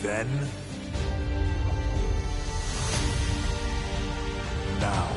then, now.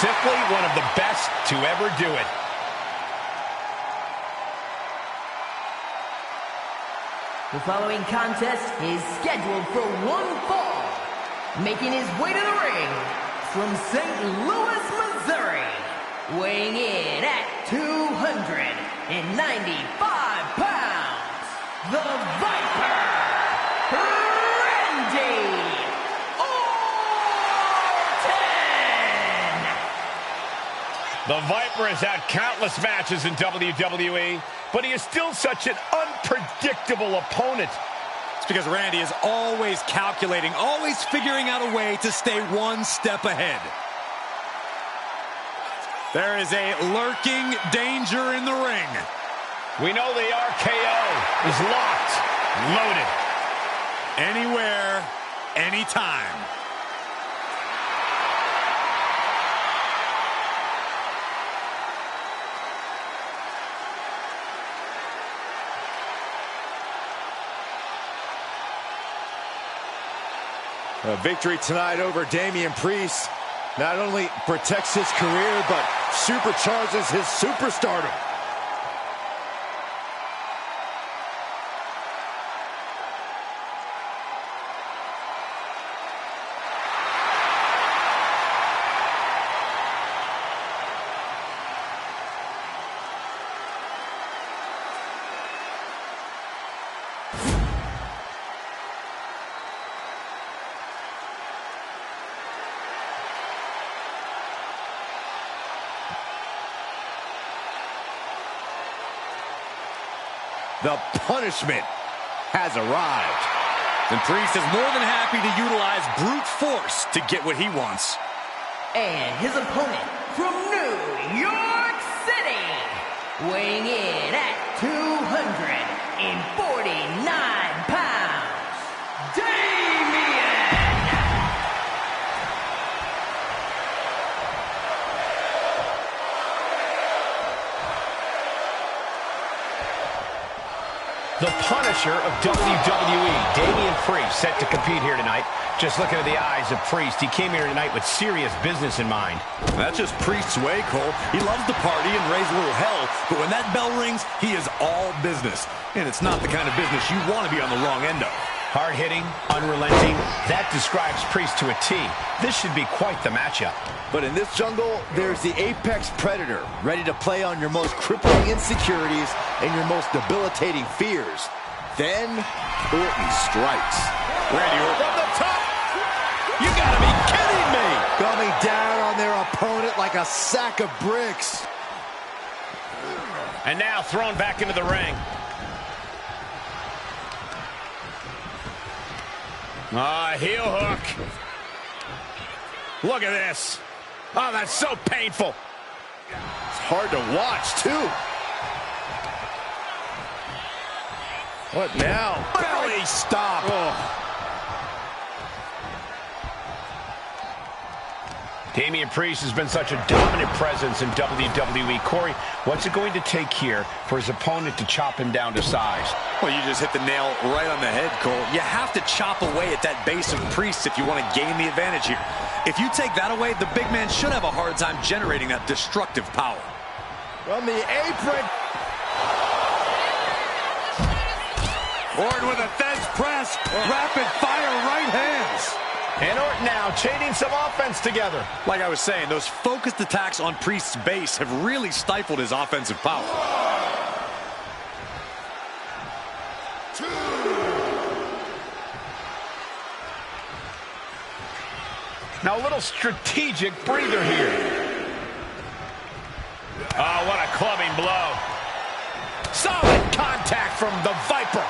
Simply one of the best to ever do it. The following contest is scheduled for one fall. Making his way to the ring from St. Louis, Missouri. Weighing in at 295 pounds. The Viper, Randy. The Viper has had countless matches in WWE, but he is still such an unpredictable opponent. It's because Randy is always calculating, always figuring out a way to stay one step ahead. There is a lurking danger in the ring. We know the RKO is locked, loaded. Anywhere, anytime. A victory tonight over Damian Priest not only protects his career, but supercharges his superstardom. The punishment has arrived. And Priest is more than happy to utilize brute force to get what he wants. And his opponent from New York City, weighing in at 249 pounds, Damian. The Punisher of WWE, Damian Priest, set to compete here tonight. Just looking at the eyes of Priest, he came here tonight with serious business in mind. That's just Priest's way, Cole. He loves to party and raise a little hell, but when that bell rings, he is all business. And it's not the kind of business you want to be on the wrong end of. Hard-hitting, unrelenting, that describes Priest to a T. This should be quite the matchup. But in this jungle, there's the apex predator, ready to play on your most crippling insecurities and your most debilitating fears. Then, Orton strikes. Randy Orton from the top. You gotta be kidding me. Coming down on their opponent like a sack of bricks. And now thrown back into the ring. Heel hook. Look at this. Oh, that's so painful. It's hard to watch, too. What now? Belly stop. Oh. Damian Priest has been such a dominant presence in WWE. Corey, what's it going to take here for his opponent to chop him down to size? Well, you just hit the nail right on the head, Cole. You have to chop away at that base of Priest if you want to gain the advantage here. If you take that away, the big man should have a hard time generating that destructive power. From the apron. Orton with a Fez press. Rapid fire right hands. And Orton now chaining some offense together. Like I was saying, those focused attacks on Priest's base have really stifled his offensive power. Now a little strategic breather here. Oh, what a clubbing blow. Solid contact from the Viper.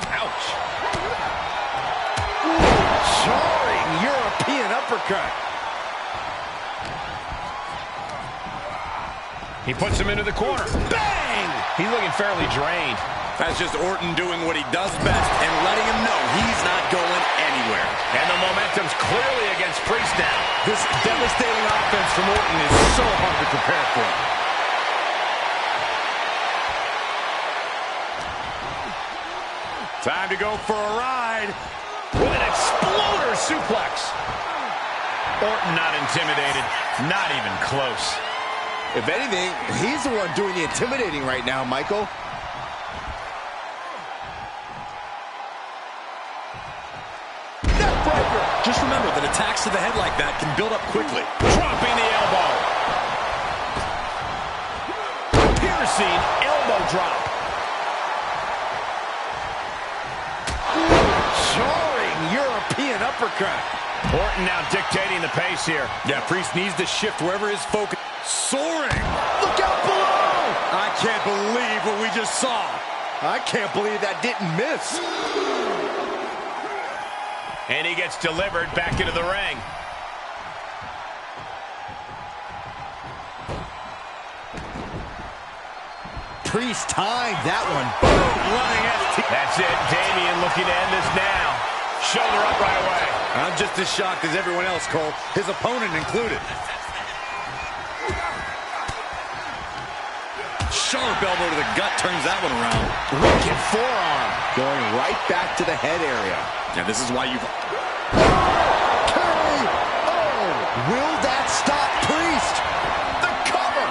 Ouch. Jarring European uppercut. He puts him into the corner. Bang! He's looking fairly drained. That's just Orton doing what he does best and letting him know he's not going anywhere. And the momentum's clearly against Priest now. This devastating offense from Orton is so hard to prepare for. Time to go for a ride. With an exploder suplex. Orton not intimidated. Not even close. If anything, he's the one doing the intimidating right now, Michael. Neckbreaker. Just remember that attacks to the head like that can build up quickly. Dropping the elbow. Piercing elbow drop. Jarring European uppercut. Orton now dictating the pace here. Yeah, Priest needs to shift wherever his focus. Soaring. Look out below! I can't believe what we just saw. I can't believe that didn't miss. And he gets delivered back into the ring. Priest timed that one. Running ST. That's it. Damian looking to end this now. Shoulder up right away. I'm just as shocked as everyone else, Cole, his opponent included. Sharp elbow to the gut turns that one around. Wicked forearm. Going right back to the head area. And this is why you've... KO! Will that stop Priest? The cover.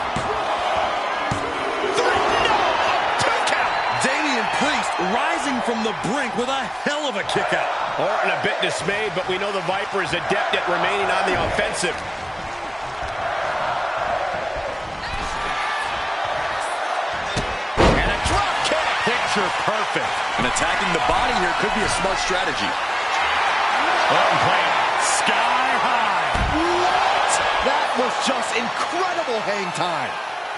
Two count. Damian Priest rising from the brink with a hell of a kick out. Orton a bit dismayed, but we know the Viper is adept at remaining on the offensive. And a drop kick. Picture perfect. And attacking the body here could be a smart strategy. Orton playing Sky high. What? That was just incredible hang time.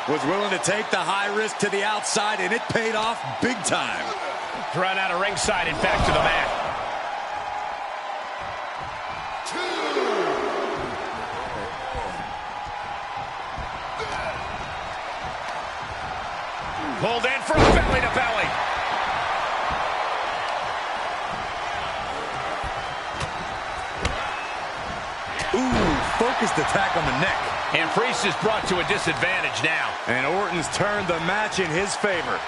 Was willing to take the high risk to the outside, and it paid off big time. thrown out of ringside and back to the mat. Pulled in for a belly-to-belly. Ooh, focused attack on the neck. And Priest is brought to a disadvantage now. And Orton's turned the match in his favor.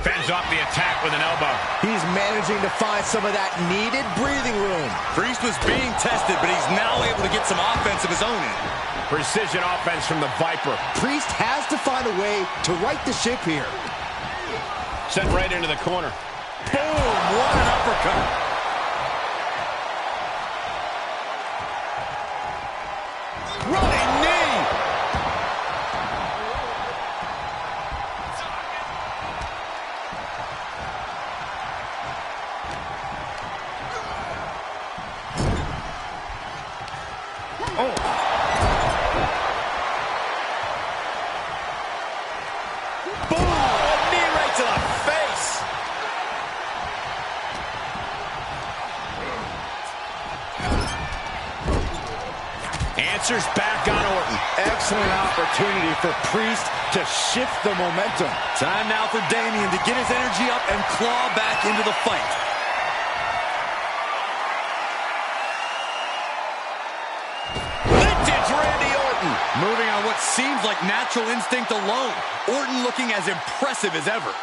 Fends off the attack with an elbow. He's managing to find some of that needed breathing room. Priest was being tested, but he's now able to get some offense of his own in. Precision offense from the Viper. Priest has to find a way to right the ship here. Sent right into the corner. Boom! What an uppercut. Running knee. Oh. Boom! A knee right to the face. Answers back on Orton. Excellent opportunity for Priest to shift the momentum. Time now for Damian to get his energy up and claw back into the fight. Vintage Randy Orton. Moving on what seems like natural instinct alone. Orton looking as impressive as ever.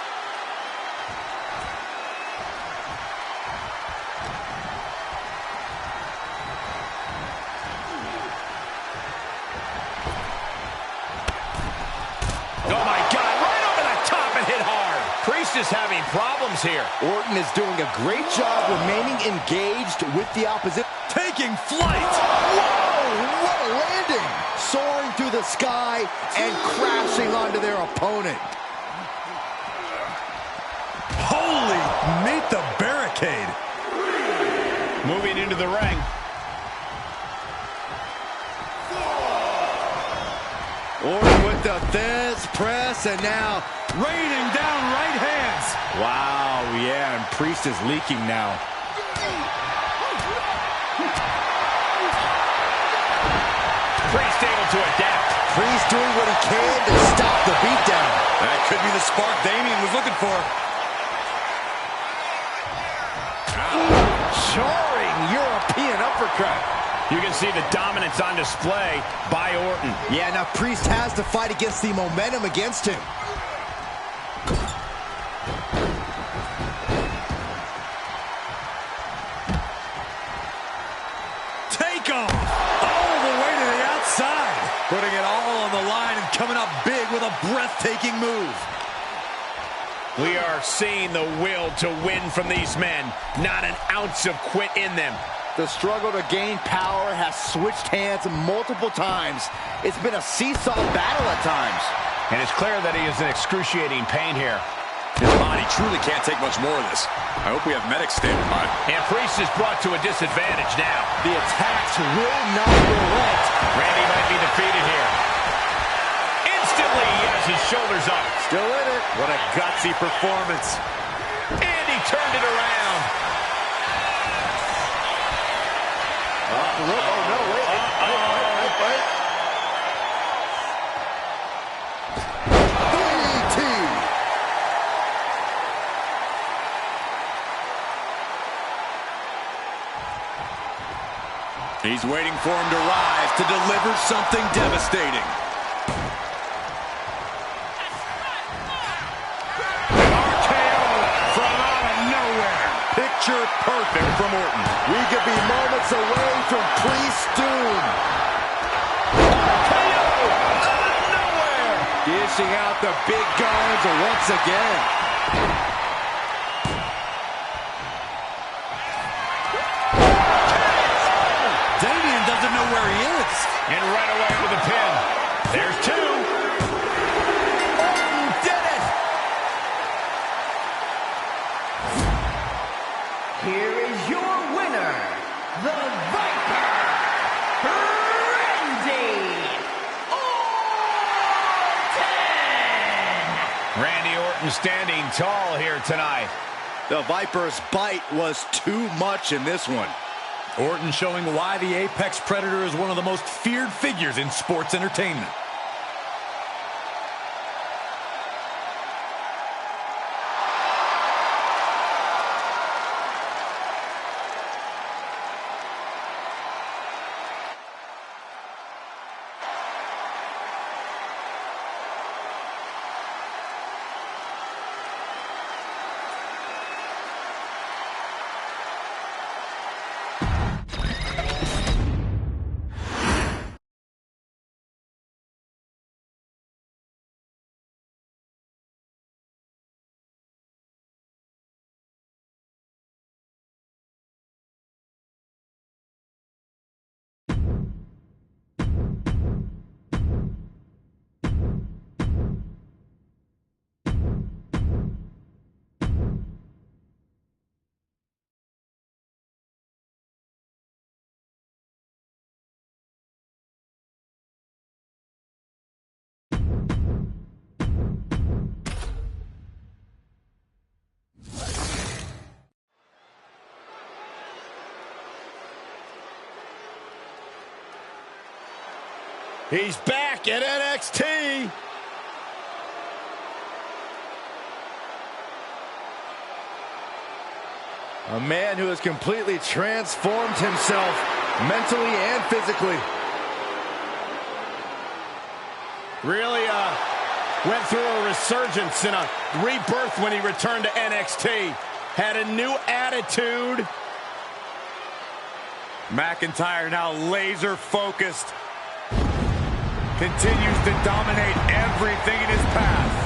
Oh my God, right over the top and hit hard. Priest is having problems here. Orton is doing a great job remaining engaged with the opposition. Taking flight. Whoa, what a landing. Soaring through the sky and crashing onto their opponent. Holy, meet the barricade. Moving into the ring. Orton with the Thesz press, and now Raining down right hands. wow, yeah, and Priest is leaking now. Priest able to adapt. Priest doing what he can to stop the beatdown. That could be the spark Damian was looking for. Jarring European uppercut. You can see the dominance on display by Orton. Yeah, now Priest has to fight against the momentum against him. Take off. All the way to the outside. Putting it all on the line and coming up big with a breathtaking move. We are seeing the will to win from these men. Not an ounce of quit in them. The struggle to gain power has switched hands multiple times. It's been a seesaw battle at times. And it's clear that he is in excruciating pain here. His body truly can't take much more of this. I hope we have medics standing by. And Priest is brought to a disadvantage now. The attacks will not relent. Randy might be defeated here. Instantly, he has his shoulders up. Still in it. What a gutsy performance. And he turned it around. Oh, no, wait. He's waiting for him to rise to deliver something devastating. RKO from out of nowhere. Picture perfect from Orton. We could be moments away from Priest's doom. RKO out of nowhere. Dishing out the big guns once again. Damian doesn't know where he is. And right away with a pin. There's two. Orton did it. Here is your winner, the Viper, Randy Orton! Randy Orton standing tall here tonight. The Viper's bite was too much in this one. Orton showing why the Apex Predator is one of the most feared figures in sports entertainment. He's back at NXT. A man who has completely transformed himself mentally and physically. Really went through a resurgence and a rebirth when he returned to NXT. Had a new attitude. McIntyre now laser focused. Continues to dominate everything in his path.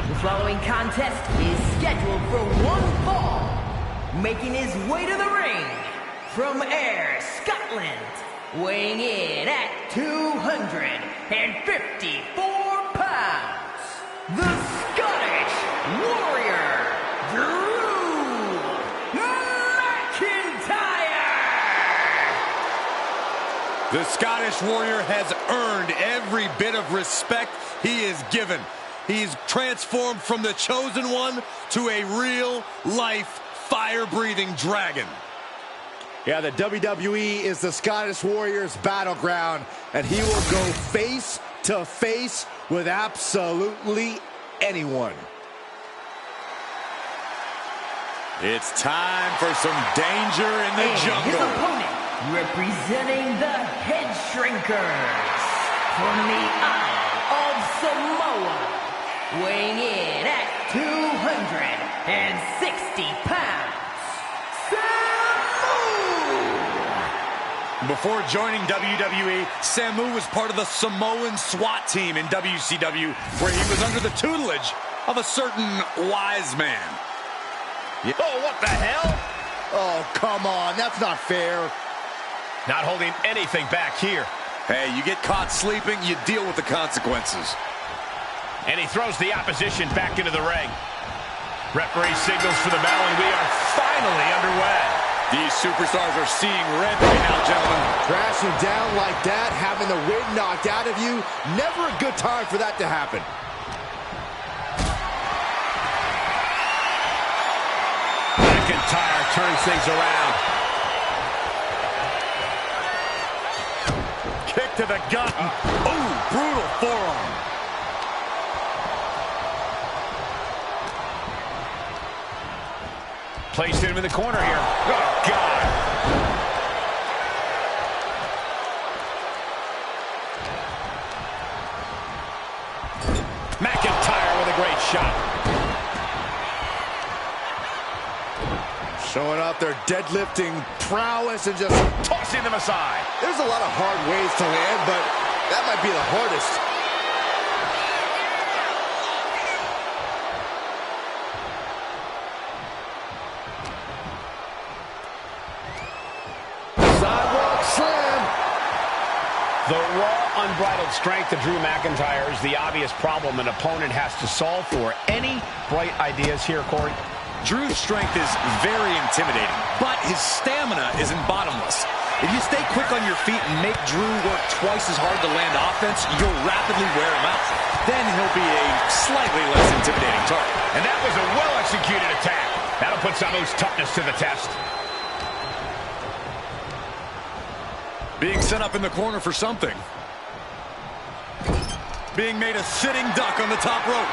The following contest is scheduled for one fall. Making his way to the ring from Ayr, Scotland, weighing in at 254 pounds, the Scottish Warrior, Drew McIntyre! The Scottish Warrior has earned every bit of respect he is given. He's transformed from the chosen one to a real-life fire-breathing dragon. Yeah, the WWE is the Scottish Warrior's battleground, and he will go face to face with absolutely anyone. It's time for some danger in the jungle. His opponent, representing the Head Shrinkers from the Isle of Samoa, weighing in at 260 pounds, Before joining WWE, Samu was part of the Samoan SWAT team in WCW, where he was under the tutelage of a certain wise man. Oh, what the hell? Oh, come on, that's not fair. Not holding anything back here. Hey, you get caught sleeping, you deal with the consequences. And he throws the opposition back into the ring. Referee signals for the bell, and we are finally underway. These superstars are seeing red right now, gentlemen. Crashing down like that, having the wind knocked out of you, never a good time for that to happen. McIntyre turns things around. Kick to the gut. Ooh, brutal forearm. Placed him in the corner here. Oh, God. McIntyre with a great shot. Showing off their deadlifting prowess and just Tossing them aside. There's a lot of hard ways to land, but that might be the hardest. Sidewalk slam. The raw, unbridled strength of Drew McIntyre is the obvious problem an opponent has to solve for. Any bright ideas here, Corey? Drew's strength is very intimidating, but his stamina isn't bottomless. If you stay quick on your feet and make Drew work twice as hard to land offense, you'll rapidly wear him out. Then he'll be a slightly less intimidating target. And that was a well-executed attack. That'll put Samu's toughness to the test. Being set up in the corner for something. Being made a sitting duck on the top rope.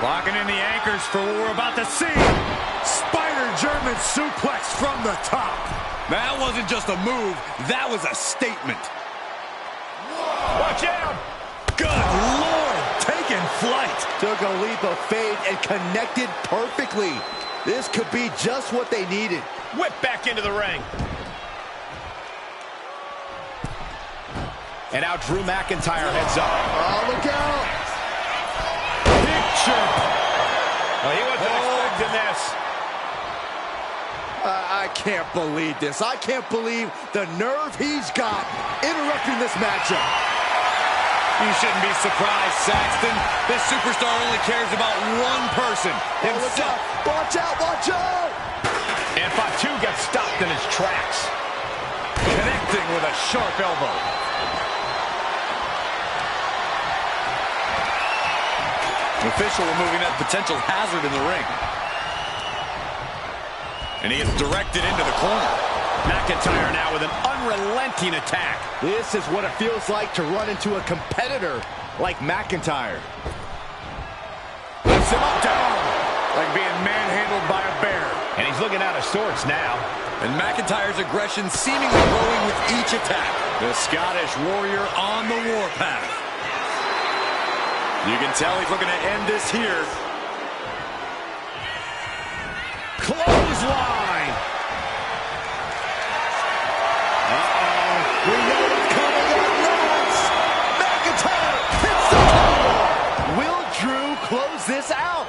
Locking in the anchors for what we're about to see. Spider German suplex from the top. That wasn't just a move, that was a statement. Watch out! Good Lord, taking flight. Took a leap of faith and connected perfectly. This could be just what they needed. Whip back into the ring. And now Drew McIntyre heads up. Oh, look out! Picture. Well, he wasn't expecting this. I can't believe this. I can't believe the nerve he's got interrupting this matchup. You shouldn't be surprised, Saxton. This superstar only cares about one person, himself. Watch out, watch out! And Fatu gets stopped in his tracks. Connecting with a sharp elbow. Official removing that potential hazard in the ring. And he gets directed into the corner. McIntyre now with an unrelenting attack. This is what it feels like to run into a competitor like McIntyre. Puts him up down. Like being manhandled by a bear. And he's looking out of sorts now. And McIntyre's aggression seemingly growing with each attack. The Scottish Warrior on the warpath. You can tell he's looking to end this here. Clothesline. Uh-oh. We know what's coming up next. McIntyre hits the floor. Will Drew close this out?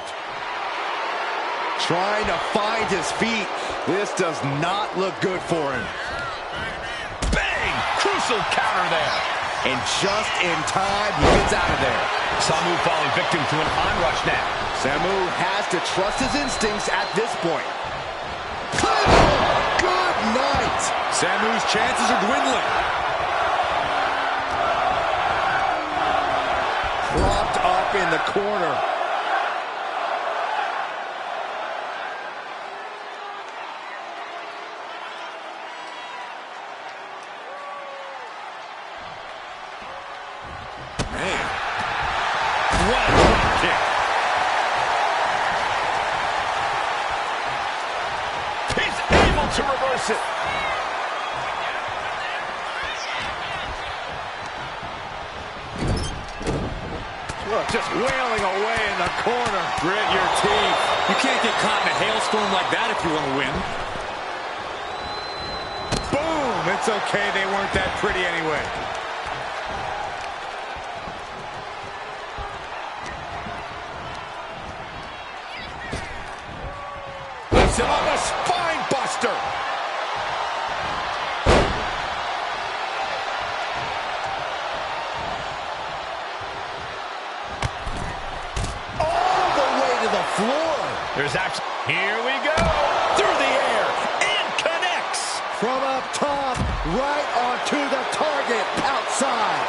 Trying to find his feet. This does not look good for him. Bang! Crucial counter there. And just in time, he gets out of there. Samu falling victim to an onrush now. Samu has to trust his instincts at this point. Good night. Samu's chances are dwindling. Propped up in the corner. Man. What a drop kick. He's able to reverse it. Look, just wailing away in the corner. Grit your teeth. You can't get caught in a hailstorm like that if you want to win. Boom! It's okay, they weren't that pretty anyway. Puts him on a spine buster. All the way to the floor. There's actually... Here we go. Through the air. And connects. From up top, right onto the target outside.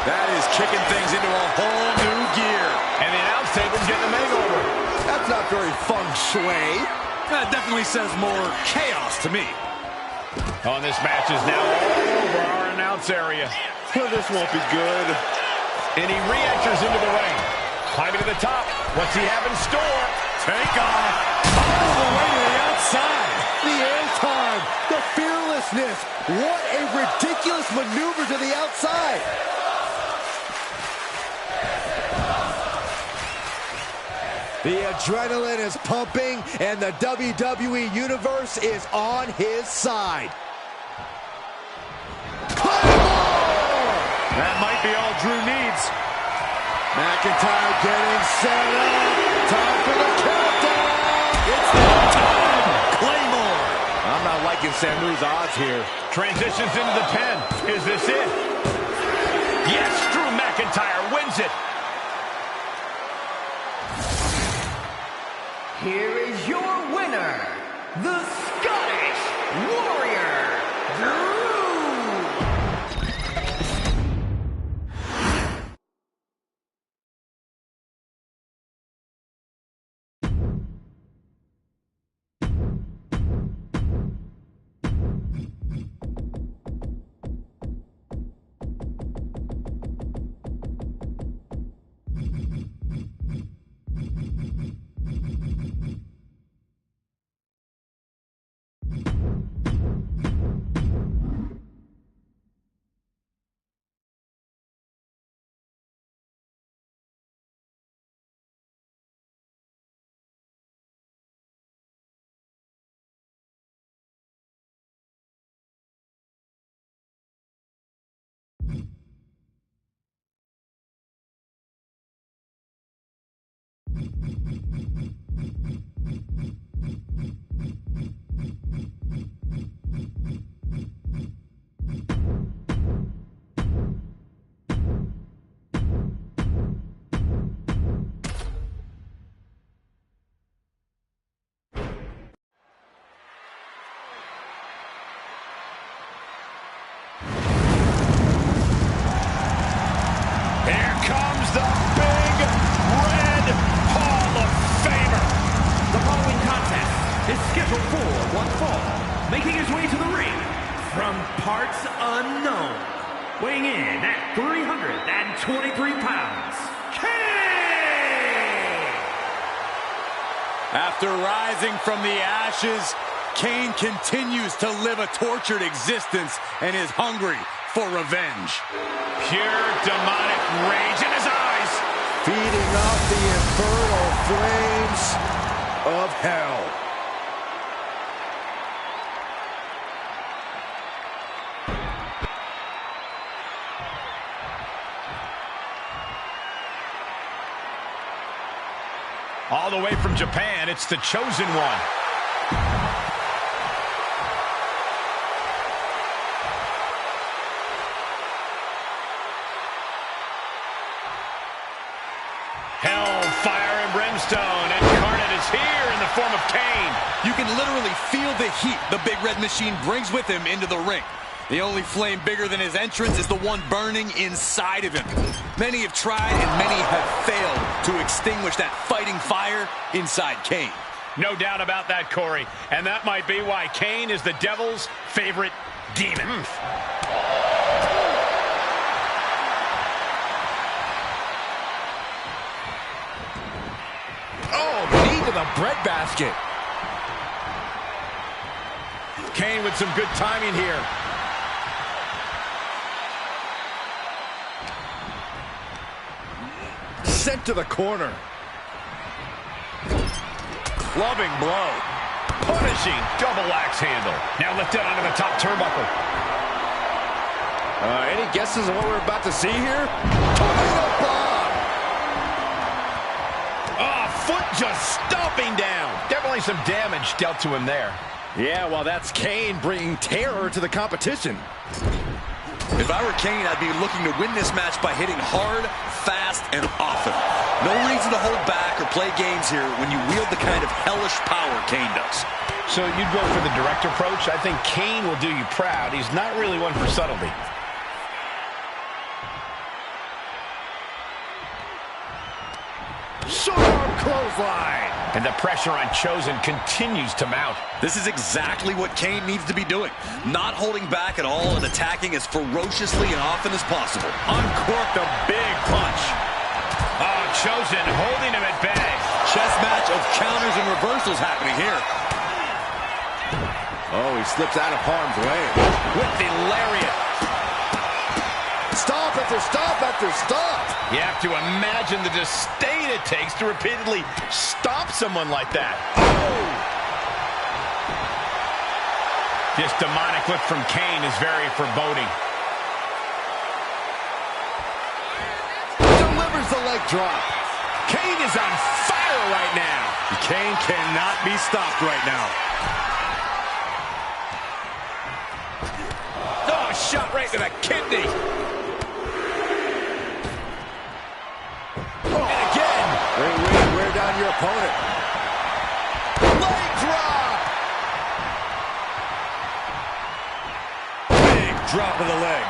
That is kicking things into a whole new gear. And the announce table's getting a makeover. That's not very feng shui. That definitely says more chaos to me. Oh, and this match is now all over our announce area. Well, this won't be good. And he re-enters into the ring. Climbing to the top. What's he have in store? Take off. All the way to the outside. The airtime, the fearlessness. What a ridiculous maneuver to the outside. The adrenaline is pumping, and the WWE Universe is on his side. That might be all Drew needs. McIntyre getting set up. Time for the countdown. It's that time. Claymore. I'm not liking Samu's odds here. Transitions into the pen. Is this it? Yes, Drew McIntyre wins it. Here is your winner, the Scottish Warrior, Drew. Here comes the big red one fall, making his way to the ring from parts unknown, weighing in at 323 pounds, Kane! After rising from the ashes, Kane continues to live a tortured existence and is hungry for revenge. Pure demonic rage in his eyes. Feeding off the infernal flames of hell. All the way from Japan, it's the Chosen One. Hellfire and brimstone, incarnate is here in the form of Kane. You can literally feel the heat the Big Red Machine brings with him into the ring. The only flame bigger than his entrance is the one burning inside of him. Many have tried and many have failed to extinguish that fighting fire inside Kane. No doubt about that, Corey. And that might be why Kane is the devil's favorite demon. Oh, knee to the breadbasket. Kane with some good timing here. Sent to the corner. Clubbing blow. Punishing double axe handle. Now lifted onto the top turnbuckle. Any guesses on what we're about to see here? Tornado bomb! Oh, foot just stomping down. Definitely some damage dealt to him there. Yeah, well, that's Kane bringing terror to the competition. If I were Kane, I'd be looking to win this match by hitting hard, fast, and often. No reason to hold back or play games here when you wield the kind of hellish power Kane does. So you'd go for the direct approach? I think Kane will do you proud. He's not really one for subtlety. Short arm clothesline. And the pressure on Chosen continues to mount. This is exactly what Kane needs to be doing. Not holding back at all and attacking as ferociously and often as possible. Uncorked a big punch. Oh, Chosen holding him at bay. Chess match of counters and reversals happening here. Oh, he slips out of harm's way. With the lariat. Stop after stop after stop. You have to imagine the disdain it takes to repeatedly stop someone like that. Oh! This demonic look from Kane is very foreboding. Delivers the leg drop. Kane is on fire right now. Kane cannot be stopped right now. Oh, shot right to the kidney. Wear down your opponent. Leg drop. Big drop of the leg.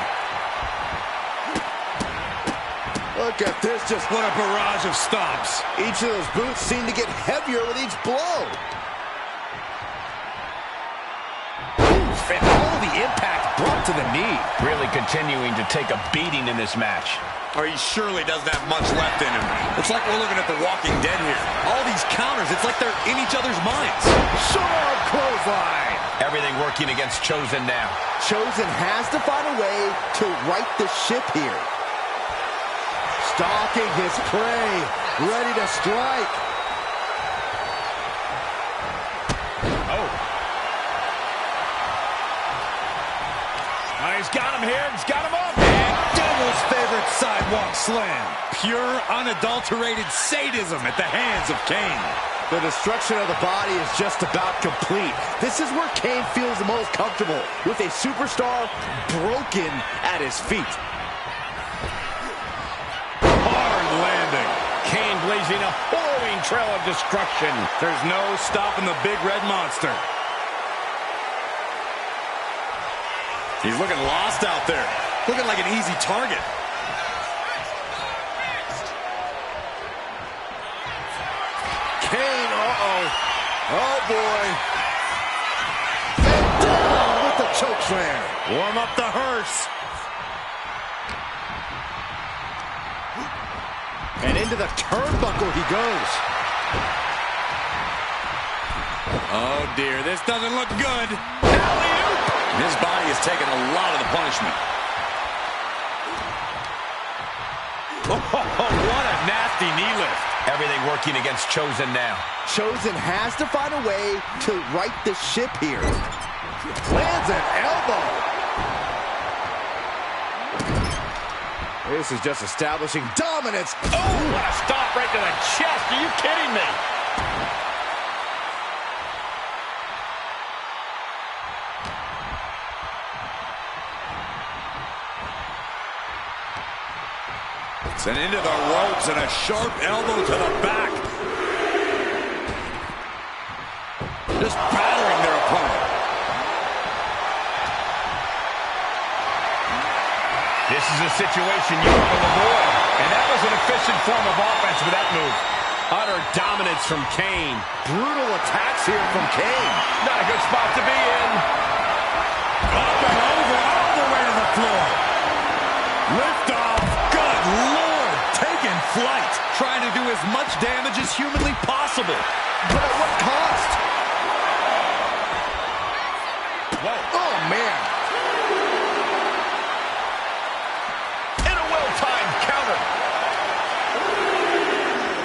Look at this, just What a barrage of stomps. each of those boots seem to get heavier with each blow. And all the impact brought to the knee. Really continuing to take a beating in this match. Or he surely doesn't have much left in him. It's like we're looking at The Walking Dead here. All these counters, it's like they're in each other's minds. Short arm clothesline. Everything working against Chosen now. Chosen has to find a way to right the ship here. Stalking his prey, ready to strike. Oh. He's got him here. He's got him up. And Devil's favorite sidewalk slam. Pure, unadulterated sadism at the hands of Kane. The destruction of the body is just about complete. This is where Kane feels the most comfortable, with a superstar broken at his feet. Hard landing. Kane blazing a harrowing trail of destruction. There's no stopping the Big Red Monster. He's looking lost out there. Looking like an easy target. Kane, uh-oh. Oh, boy. chokeslam. Warm up the hearse. And into the turnbuckle he goes. Oh, dear. This doesn't look good. Alley-oop. His body has taken a lot of the punishment. Oh, what a nasty knee lift. Everything working against Chosen now. Chosen has to find a way to right the ship here. Lands an elbow. This is just establishing dominance. Oh, what a stop right to the chest. Are you kidding me? And into the ropes and a sharp elbow to the back. Just battering their opponent. This is a situation you want to avoid. And that was an efficient form of offense with that move. Utter dominance from Kane. Brutal attacks here from Kane. Not a good spot to be in. Up and over, all the way to the floor. Lift off. Good Lord. Taking flight. Trying to do as much damage as humanly possible. But at what cost? Whoa. Oh, man. And a well-timed counter.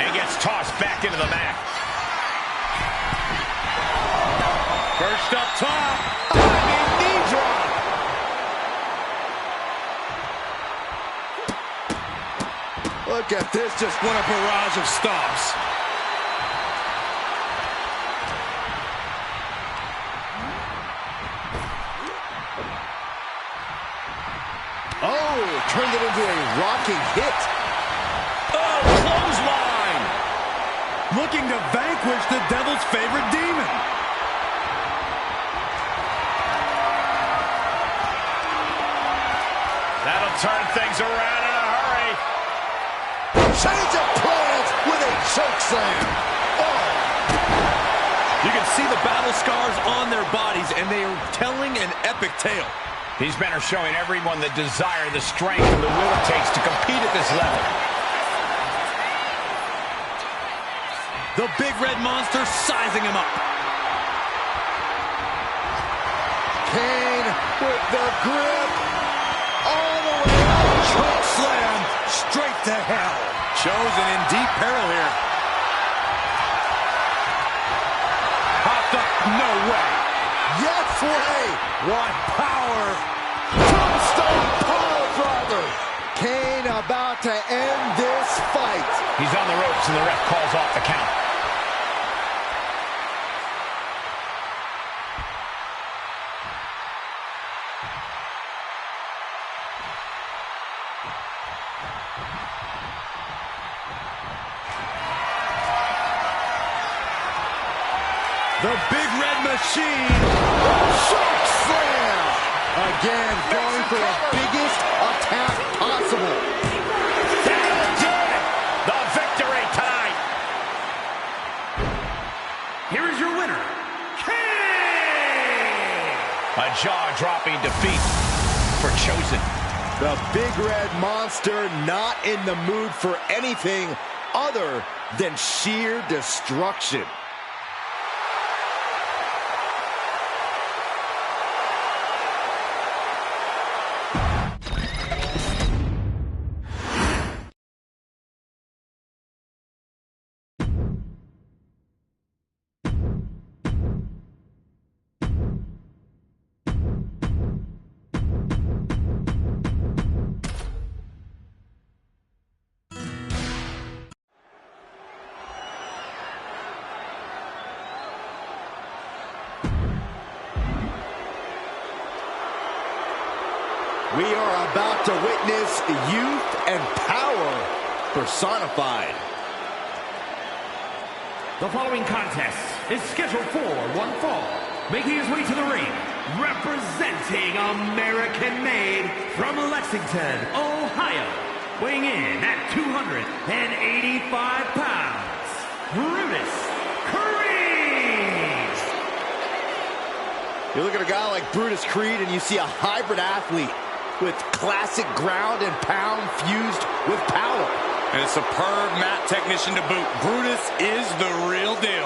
And gets tossed back into the mat. First up top. Knee drop. Look at this, just What a barrage of stops. oh, turned it into a rocking hit. Oh, clothesline. Looking to vanquish the devil's favorite demon. That'll turn things around in a hurry. Change of plans with a chokeslam. Oh, You can see the battle scars on their bodies, and they are telling an epic tale. These men are showing everyone the desire, the strength, and the will it takes to compete at this level. The big red monster sizing him up. Kane with the grip. All the way up. Choke slam straight to hell. Chosen in deep peril here. Popped up, no way. Yes way. What power. Tombstone power driver. Kane about to end this fight. He's on the ropes, and the ref calls off the count. The big red machine. Choke slam. Again, going for the biggest attack possible. That'll do it. The victory tonight. Here is your winner, Kane! A jaw-dropping defeat for Chosen. The big red monster not in the mood for anything other than sheer destruction. We are about to witness youth and power personified. The following contest is scheduled for one fall. Making his way to the ring, representing American-made from Lexington, Ohio. Weighing in at 285 pounds, Brutus Creed. You look at a guy like Brutus Creed and you see a hybrid athlete with classic ground and pound fused with power. And a superb mat technician to boot. Brutus is the real deal.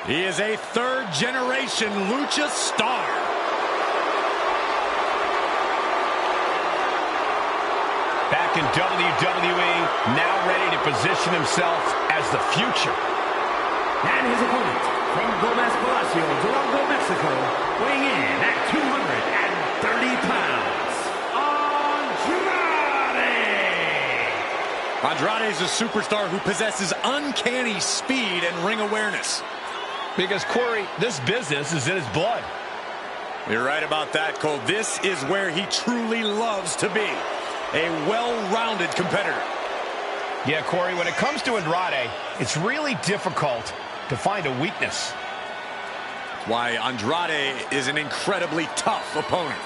He is a third-generation lucha star. Back in WWE, now ready to position himself as the future. And his opponent, from Gomez Palacio, Durango, Mexico, weighing in at 230 pounds, Andrade! Andrade is a superstar who possesses uncanny speed and ring awareness. Because, Corey, this business is in his blood. You're right about that, Cole. This is where he truly loves to be. A well-rounded competitor. Yeah, Corey, when it comes to Andrade, it's really difficult to find a weakness. Why Andrade is an incredibly tough opponent.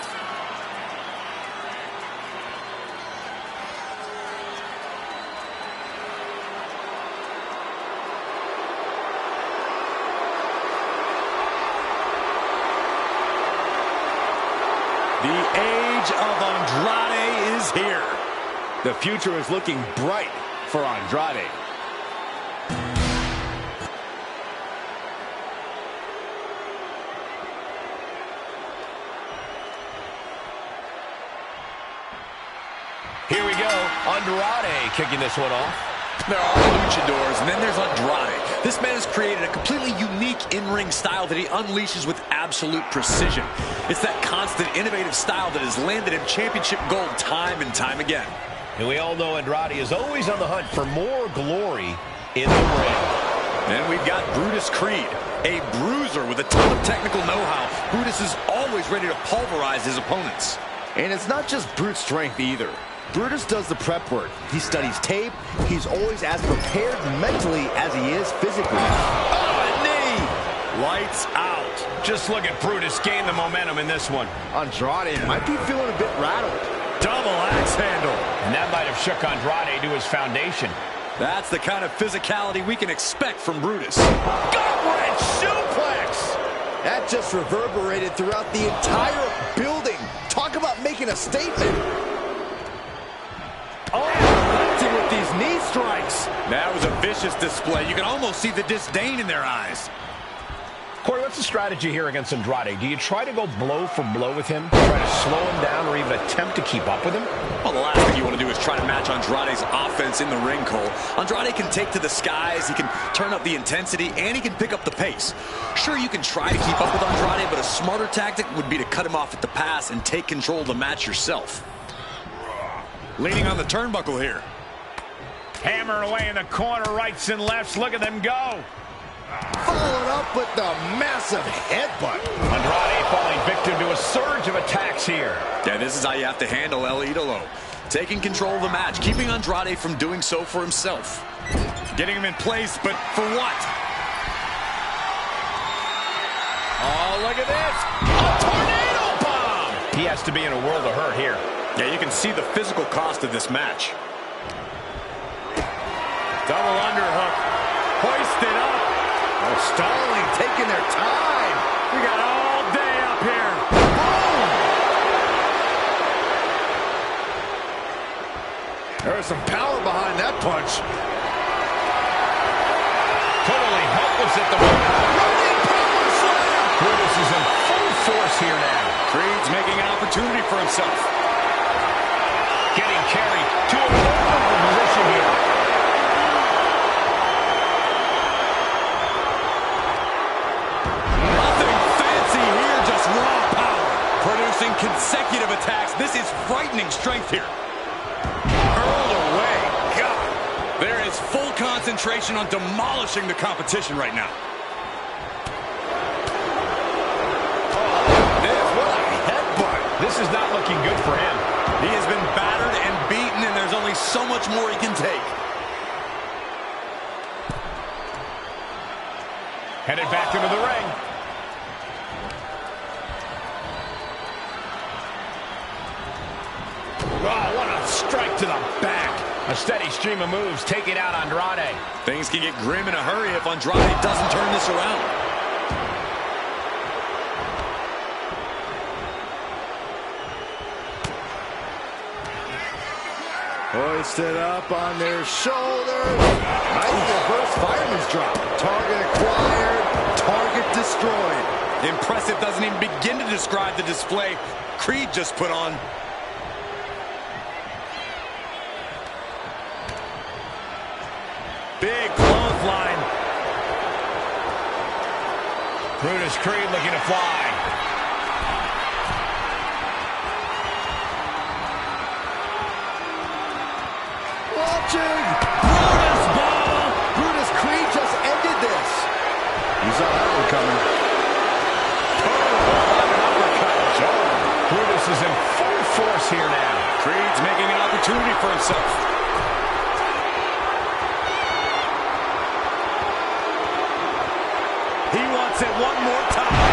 The age of Andrade is here. The future is looking bright for Andrade. Here we go. Andrade kicking this one off. There are luchadors, and then there's Andrade. This man has created a completely unique in-ring style that he unleashes with absolute precision. It's that constant, innovative style that has landed him championship gold time and time again. And we all know Andrade is always on the hunt for more glory in the ring. And we've got Brutus Creed, a bruiser with a ton of technical know-how. Brutus is always ready to pulverize his opponents. And it's not just brute strength either. Brutus does the prep work. He studies tape. He's always as prepared mentally as he is physically. Oh, a knee! Lights out. Just look at Brutus gain the momentum in this one. Andrade might be feeling a bit rattled. Double axe handle. And that might have shook Andrade to his foundation. That's the kind of physicality we can expect from Brutus. Gut-wrench suplex! That just reverberated throughout the entire building. Talk about making a statement. Oh, hunting with these knee strikes. That was a vicious display. You can almost see the disdain in their eyes. Corey, what's the strategy here against Andrade? Do you try to go blow for blow with him? Try to slow him down or even attempt to keep up with him? Well, the last thing you want to do is try to match Andrade's offense in the ring, Cole. Andrade can take to the skies, he can turn up the intensity, and he can pick up the pace. Sure, you can try to keep up with Andrade, but a smarter tactic would be to cut him off at the pass and take control of the match yourself. Leaning on the turnbuckle here. Hammer away in the corner, rights and lefts. Look at them go. Followed up with the massive headbutt. Andrade falling victim to a surge of attacks here. Yeah, this is how you have to handle El Idolo. Taking control of the match, keeping Andrade from doing so for himself. Getting him in place, but for what? Oh, look at this. A tornado bomb. He has to be in a world of hurt here. Yeah, you can see the physical cost of this match. Double underhook. Hoisted up. Oh, stalling, taking their time. We got all day up here. Boom! There was some power behind that punch. Totally helpless at the moment. Running power slam! Brutus is in full force here now. Creed's making an opportunity for himself. Getting carried to a vulnerable position here. Nothing fancy here, just raw power. Producing consecutive attacks. This is frightening strength here. Hurled away. God. There is full concentration on demolishing the competition right now. This is not looking good for him. He has been battered and beaten, and there's only so much more he can take. Headed back into the ring. Oh, what a strike to the back. A steady stream of moves taking out Andrade. Things can get grim in a hurry if Andrade doesn't turn this around. Hoisted up on their shoulders. Nice reverse fireman's drop. Target acquired, target destroyed. Impressive doesn't even begin to describe the display Creed just put on. Big clothesline. Brutus Creed looking to fly. Watching. Brutus ball. Brutus Creed just ended this. You saw that one coming. Brutus is in full force here now. Creed's making an opportunity for himself. He wants it one more time.